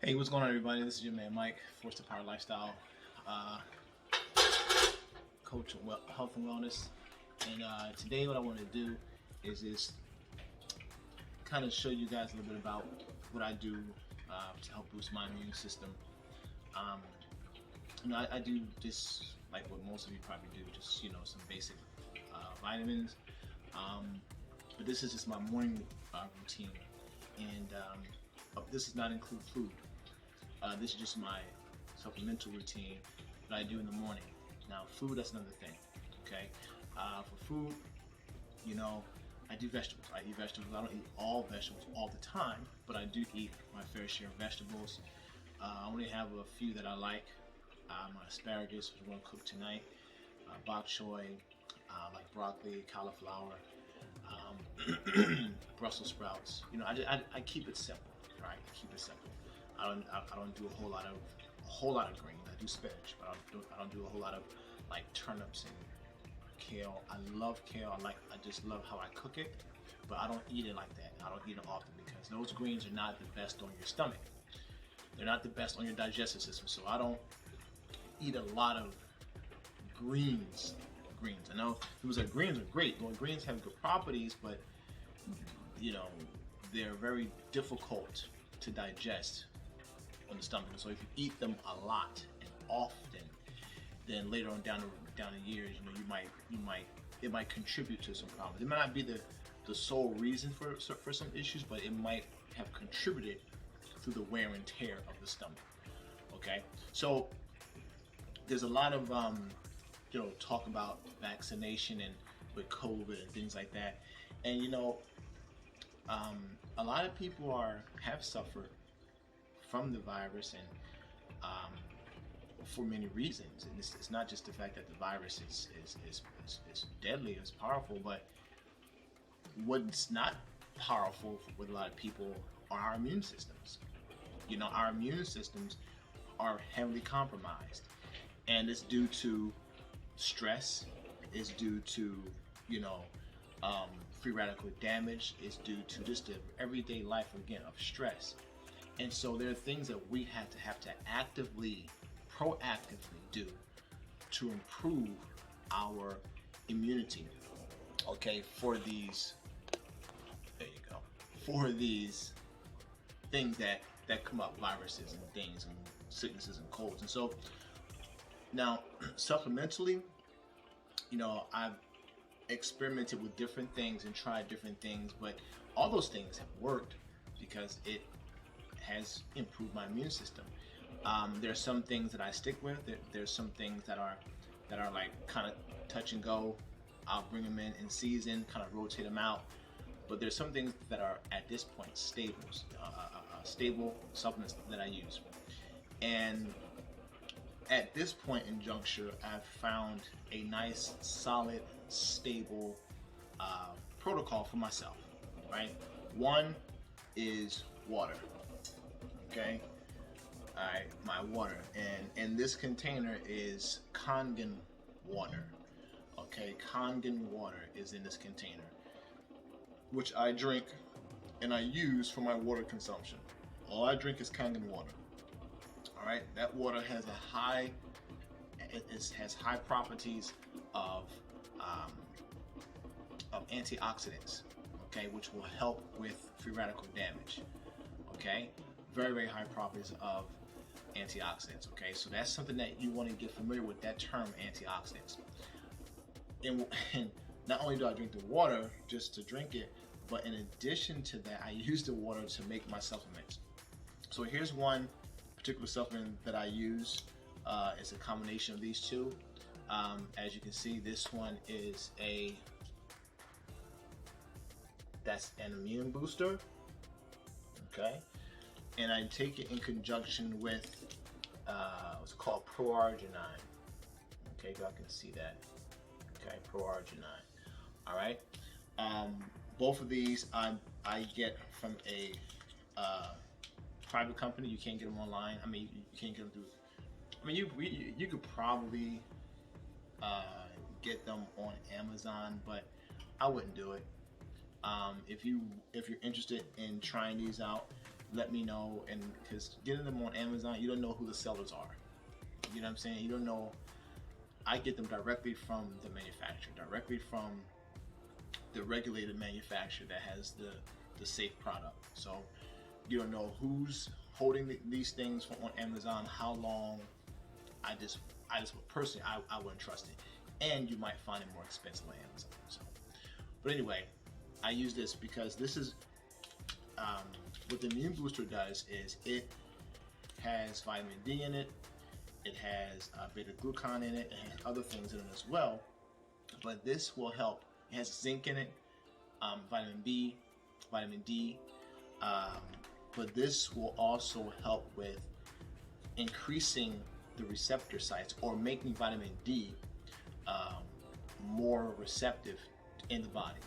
Hey, what's going on, everybody? This is your man Mike, Force to Power Lifestyle uh, coach of health and wellness. And today, what I want to do is just kind of show you guys a little bit about what I do to help boost my immune system. Um, I do just like what most of you probably do, just some basic vitamins. Um, but this is just my morning routine, and this does not include food. This is just my supplemental routine that I do in the morning. Now, food, that's another thing. Okay, for food, you know, I do vegetables. I eat vegetables. I don't eat all vegetables all the time, but I do eat my fair share of vegetables. I only have a few that I like. My asparagus, which we're going to cook tonight, bok choy, like broccoli, cauliflower, Brussels sprouts. I keep it simple, right? I keep it simple. I don't do a whole lot of greens. I do spinach, but I don't do a whole lot of like turnips and kale. I love kale. I just love how I cook it, but I don't eat it like that. I don't eat it often because those greens are not the best on your stomach. They're not the best on your digestive system. So I don't eat a lot of greens. I know people say greens are great. Well, greens have good properties, but you know they're very difficult to digest on the stomach. So if you eat them a lot and often, then later on down the years, it might contribute to some problems. It might not be the sole reason for some issues, but it might have contributed through the wear and tear of the stomach. Okay, so there's a lot of talk about vaccination and with COVID and things like that, and a lot of people have suffered from the virus, and for many reasons. And it's not just the fact that the virus is deadly, it's powerful, but what's not powerful with a lot of people are our immune systems. Our immune systems are heavily compromised, and it's due to stress, it's due to free radical damage, it's due to just the everyday life again of stress. And so there are things that we have to proactively do to improve our immunity. Okay, for these, there you go, for these things that come up, viruses and things and sicknesses and colds. And so now, supplementally, I've experimented with different things and tried different things, but all those things have worked because it has improved my immune system. There's some things that I stick with. There's some things that are like kind of touch and go. I'll bring them in season, kind of rotate them out. But there's some things that are at this point stable supplements that I use. And at this point in juncture, I've found a nice, solid, stable protocol for myself. Right. One is water. Okay. All right, my water, and this container is Kangen water. Okay, Kangen water is in this container, which I drink and I use for my water consumption. All I drink is Kangen water. All right, that water has has high properties of antioxidants. Okay, which will help with free radical damage. Okay, very, very high properties of antioxidants. Okay, so that's something that you want to get familiar with, that term antioxidants. And not only do I drink the water just to drink it, but in addition to that, I use the water to make my supplements. So here's one particular supplement that I use. It's a combination of these two. As you can see, this one is that's an immune booster. Okay, and I take it in conjunction with what's called Pro-arginine. Okay, y'all can see that. Okay, Pro-arginine. All right. Both of these I get from a private company. You can't get them online. I mean, you can't get them through. I mean, you could probably get them on Amazon, but I wouldn't do it. If you're interested in trying these out, let me know, and because getting them on Amazon, you don't know who the sellers are. You know what I'm saying? You don't know. I get them directly from the manufacturer, directly from the regulated manufacturer that has the safe product. So you don't know who's holding these things on Amazon, how long. I just personally, I wouldn't trust it, and you might find it more expensive on Amazon. So, but anyway, I use this because this is what the Immune Booster does is it has vitamin D in it, it has beta glucan in it, it has other things in it as well. But this will help. It has zinc in it, vitamin B, vitamin D. But this will also help with increasing the receptor sites or making vitamin D more receptive in the body.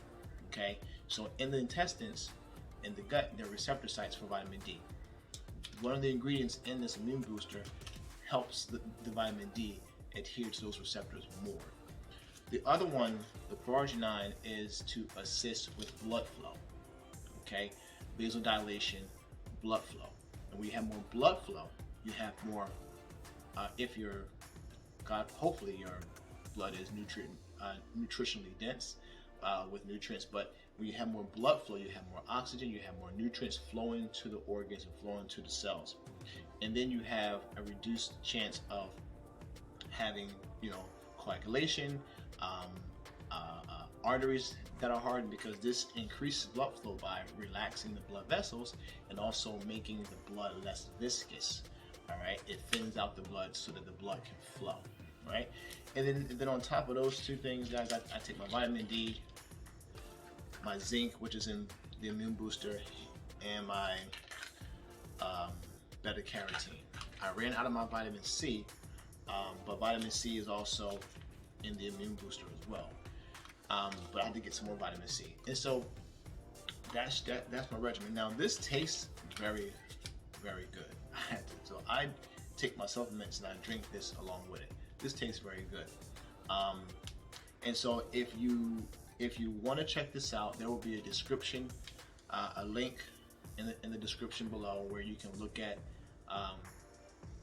Okay, so in the intestines, in the gut, there are receptor sites for vitamin D. One of the ingredients in this Immune Booster helps the vitamin D adhere to those receptors more. The other one, the Proarginine, is to assist with blood flow. Okay, vasodilation, blood flow. And when you have more blood flow, you have more. If your hopefully your blood is nutritionally dense with nutrients. But when you have more blood flow, you have more oxygen, you have more nutrients flowing to the organs and flowing to the cells, and then you have a reduced chance of having, coagulation, arteries that are hardened, because this increases blood flow by relaxing the blood vessels and also making the blood less viscous. All right, it thins out the blood so that the blood can flow. Right, and then on top of those two things, guys, I take my vitamin D, my zinc, which is in the Immune Booster, and my beta carotene. I ran out of my vitamin C, but vitamin C is also in the Immune Booster as well. But I had to get some more vitamin C, and so that's my regimen. Now this tastes very, very good. I had to, so I take my supplements and I drink this along with it. This tastes very good. And so if you want to check this out, there will be a description, a link in the description below where you can look at,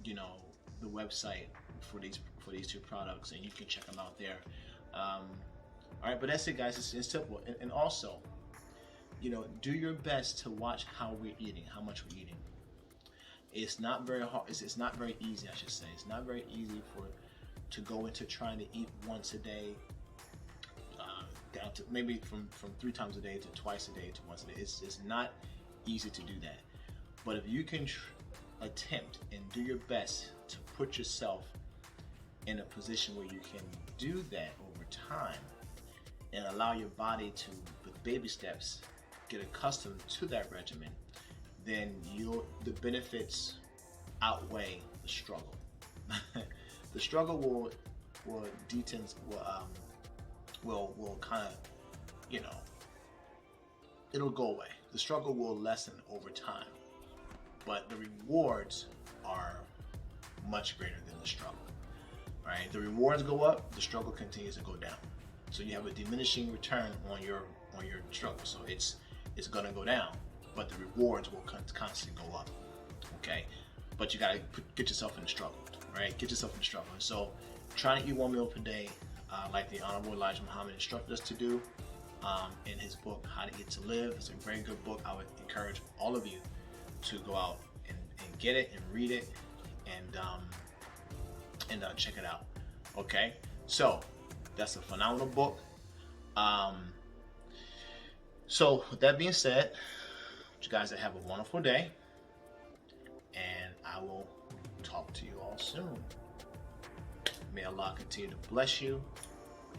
the website for these two products, and you can check them out there. All right, but that's it, guys. It's simple, and also, do your best to watch how we're eating, how much we're eating. It's not very hard. It's not very easy, I should say. It's not very easy to go into trying to eat once a day, down to maybe from 3 times a day to twice a day to once a day. It's not easy to do that. But if you can attempt and do your best to put yourself in a position where you can do that over time and allow your body to, with baby steps, get accustomed to that regimen, then the benefits outweigh the struggle. The struggle will kind of, it'll go away. The struggle will lessen over time, but the rewards are much greater than the struggle. Right? The rewards go up, the struggle continues to go down. So you have a diminishing return on your struggle. So it's gonna go down, but the rewards will constantly go up. Okay, but you gotta get yourself in the struggle. Right? Get yourself in the struggle. And so try to eat 1 meal per day, like the Honorable Elijah Muhammad instructed us to do in his book, How to Eat to Live. It's a very good book. I would encourage all of you to go out and get it and read it and check it out. Okay, so that's a phenomenal book. So with that being said, you guys have a wonderful day, and I will talk to you all soon. May Allah continue to bless you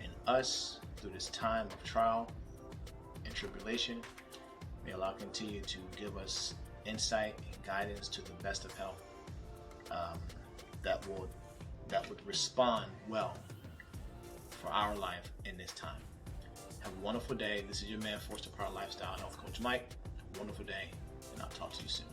and us through this time of trial and tribulation. May Allah continue to give us insight and guidance to the best of health that would respond well for our life in this time. Have a wonderful day. This is your man, Forced Apart Lifestyle Health Coach Mike. Have a wonderful day, and I'll talk to you soon.